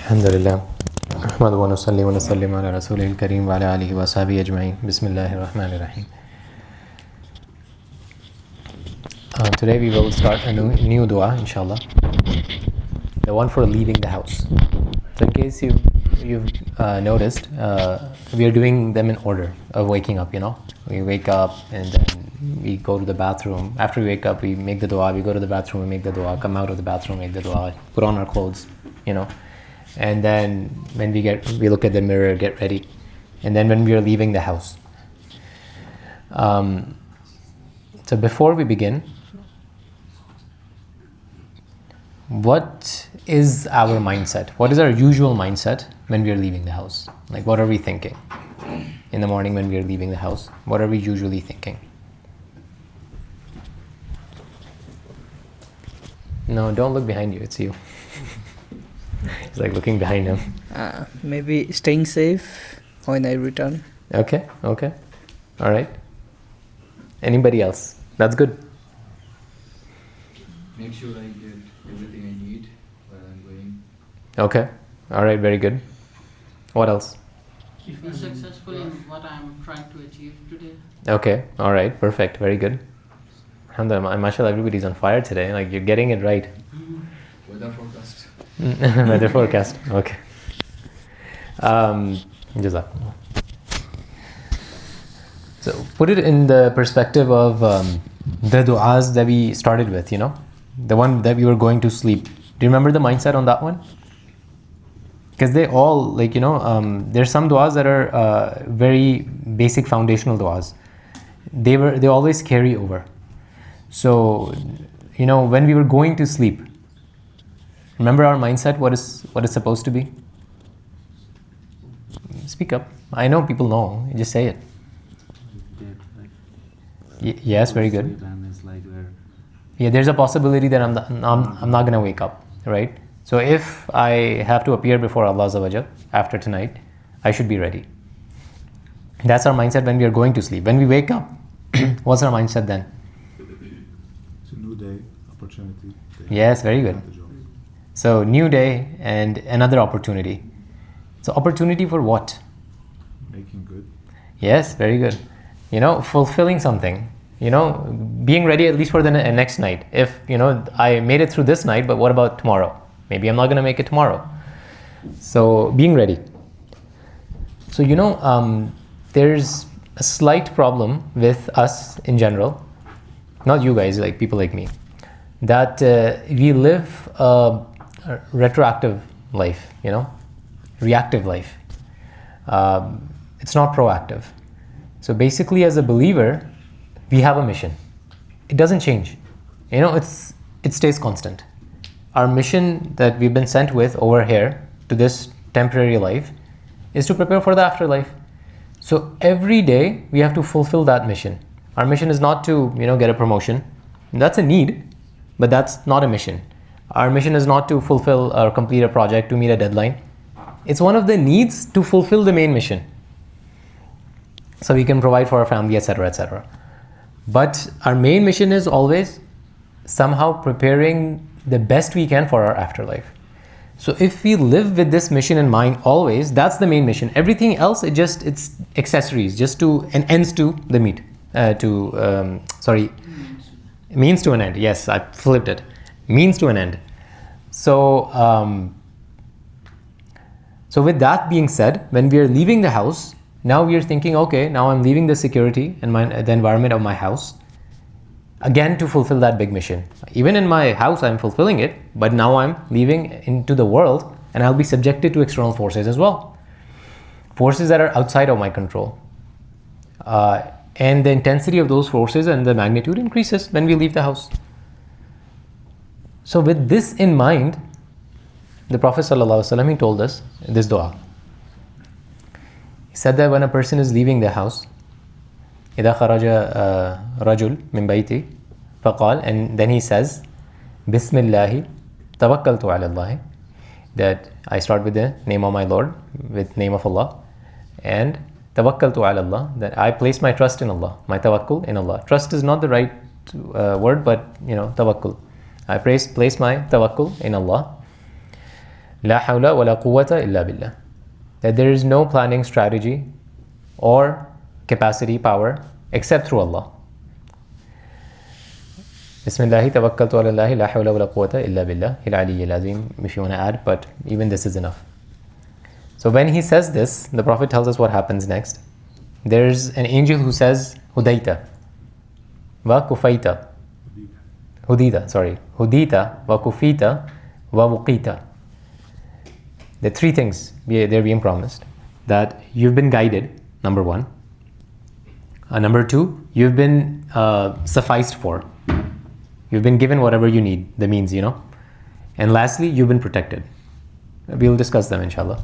Alhamdulillah. نحمده ونصلي ونسلم على رسوله الكريم وعلى آله وصحبه أجمعين. بسم الله الرحمن الرحيم. Today we will start a new dua, inshallah. The one for leaving the house. So in case you've noticed, we are doing them in order of waking up, We wake up and then we go to the bathroom. After we wake up, we make the dua. We go to the bathroom, we make the dua. Come out of the bathroom, make the dua. Put on our clothes, And then when we look at the mirror, get ready. And then when we are leaving the house. So before we begin, what is our mindset? What is our usual mindset when we are leaving the house? Like, what are we thinking in the morning when we are leaving the house? What are we usually thinking? No, don't look behind you. It's you. It's like looking behind him. Maybe staying safe when I return. Okay. All right. Anybody else? That's good. Make sure I get everything I need while I'm going. Okay. All right. Very good. What else? Be successful in what I'm trying to achieve today. Okay. All right. Perfect. Very good. Alhamdulillah, mashallah, everybody's on fire today. Like, you're getting it right. Weather forecast. Weather forecast. Okay. Jazakallah. So put it in the perspective of the du'as that we started with, the one that we were going to sleep. Do you remember the mindset on that one? Because they all, there's some du'as that are very basic foundational du'as. They always carry over. So, when we were going to sleep, remember our mindset, what is supposed to be? Speak up. I know people know. You just say it. Yes, very good. Yeah, there's a possibility that I'm not going to wake up, right? So if I have to appear before Allah Azza wa Jal after tonight, I should be ready. That's our mindset when we are going to sleep. When we wake up, what's our mindset then? It's a new day, opportunity. Yes, very good. So new day and another opportunity. So opportunity for what? Making good. Yes, very good. Fulfilling something. Being ready at least for the next night. If, I made it through this night, but what about tomorrow? Maybe I'm not going to make it tomorrow. So being ready. So, there's a slight problem with us in general. Not you guys, like people like me. That we live a retroactive life, reactive life. It's not proactive. So basically, as a believer, we have a mission. It doesn't change. It stays constant. Our mission that we've been sent with over here to this temporary life is to prepare for the afterlife. So every day we have to fulfill that mission. Our mission is not to, get a promotion. That's a need, but that's not a mission. Our mission is not to fulfill or complete a project, to meet a deadline. It's one of the needs to fulfill the main mission. So we can provide for our family, etc., etc. But our main mission is always somehow preparing the best we can for our afterlife. So if we live with this mission in mind always, that's the main mission. Everything else, it's accessories, just and ends to the meet. Means to an end. Yes, I flipped it. Means to an end. So, so with that being said, when we are leaving the house, now we are thinking, okay, now I'm leaving the security and the environment of my house, again to fulfill that big mission. Even in my house, I'm fulfilling it, but now I'm leaving into the world and I'll be subjected to external forces as well. Forces that are outside of my control. And the intensity of those forces and the magnitude increases when we leave the house. So with this in mind, the Prophet ﷺ, he told us this dua. He said that when a person is leaving the house, إِذَا خَرَجَ رَجُلْ مِنْ بَيْتِهِ فَقَالَ, and then he says, بِسْمِ اللَّهِ تَوَكَّلْتُ عَلَى اللَّهِ, that I start with the name of my Lord, with name of Allah, and tawakkaltu ala Allah, that I place my trust in Allah, my tawakkul in Allah. Trust is not the right word, but tawakkul. I place my tawakkul in Allah. لا حول ولا قوة إلا بالله. That there is no planning strategy or capacity, power, except through Allah. Bismillahi tawakkaltu ala Allahi la hawla wa la quwwata illa billah al-aliyyil azim, if you want to add, but even this is enough. So when he says this, the Prophet tells us what happens next. There's an angel who says, Hudaita wa kufaita. Hudita wa kufita wa wuqita. The three things they're being promised. That you've been guided, number one. Number two, you've been sufficed for. You've been given whatever you need, the means, And lastly, you've been protected. We'll discuss them, inshallah.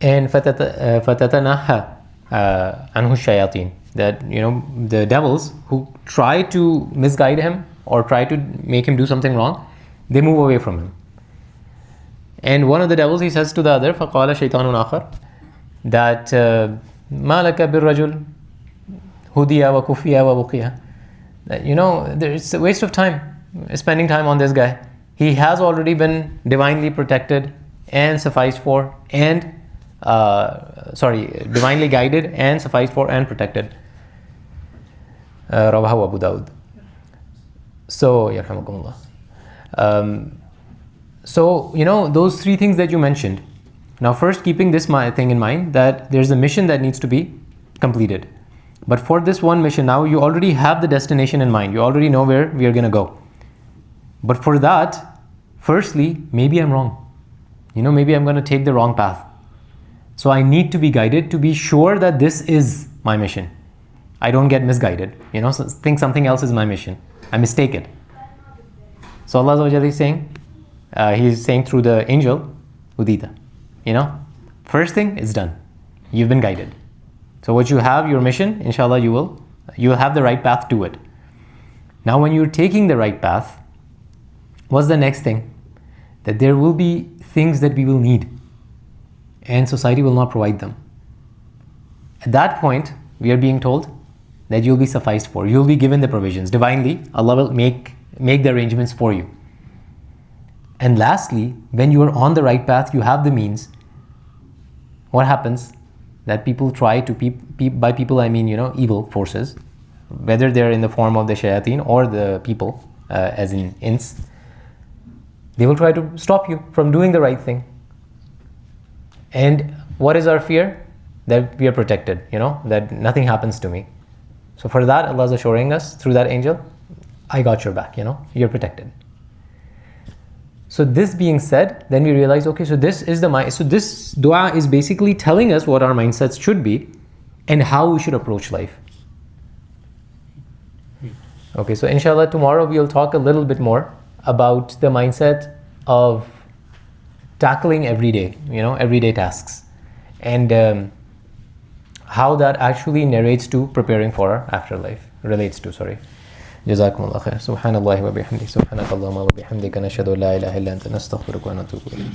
And fatatanaha anhu shayateen. That, the devils who try to misguide him or try to make him do something wrong, they move away from him. And one of the devils, he says to the other, فَقَالَ شَيْطَانٌ آخَرٌ, that مَا لَكَ بِالرَّجُلِ هُدِيَ وَكُفِيَ وَبُقِيَ. That, it's a waste of time spending time on this guy. He has already been divinely protected and sufficed for, and divinely guided and sufficed for and protected. Rawahu Abu Dawud. So, yarhamukumullah. So, those three things that you mentioned. Now, first, keeping this thing in mind, that there's a mission that needs to be completed. But for this one mission, now you already have the destination in mind. You already know where we are going to go. But for that, firstly, maybe I'm wrong. Maybe I'm going to take the wrong path. So I need to be guided to be sure that this is my mission. I don't get misguided. Think something else is my mission. I mistake it. So Allah Azza wa Jalla is saying, He's saying through the angel, Udita. First thing is done. You've been guided. So what you have, your mission, inshallah, you will have the right path to it. Now when you're taking the right path, what's the next thing? That there will be things that we will need, and society will not provide them. At that point, we are being told that you'll be sufficed for. You'll be given the provisions. Divinely, Allah will make the arrangements for you. And lastly, when you are on the right path, you have the means. What happens? That people try to, by people I mean, evil forces, whether they're in the form of the shayateen or the people, as in ins, they will try to stop you from doing the right thing. And what is our fear? That we are protected, that nothing happens to me. So for that, Allah is assuring us through that angel, I got your back, you're protected. So this being said, then we realize, okay, so this dua is basically telling us what our mindsets should be and how we should approach life. Okay, so inshallah tomorrow we'll talk a little bit more about the mindset of tackling everyday tasks, and how that actually relates to our afterlife. Jazakumullah khair. Subhanallah wa bihamdihi. Subhanakallahumma wa bihamdika. Nashhadu an la ilaha illa anta nastaghfiruka wa natubu ilayk.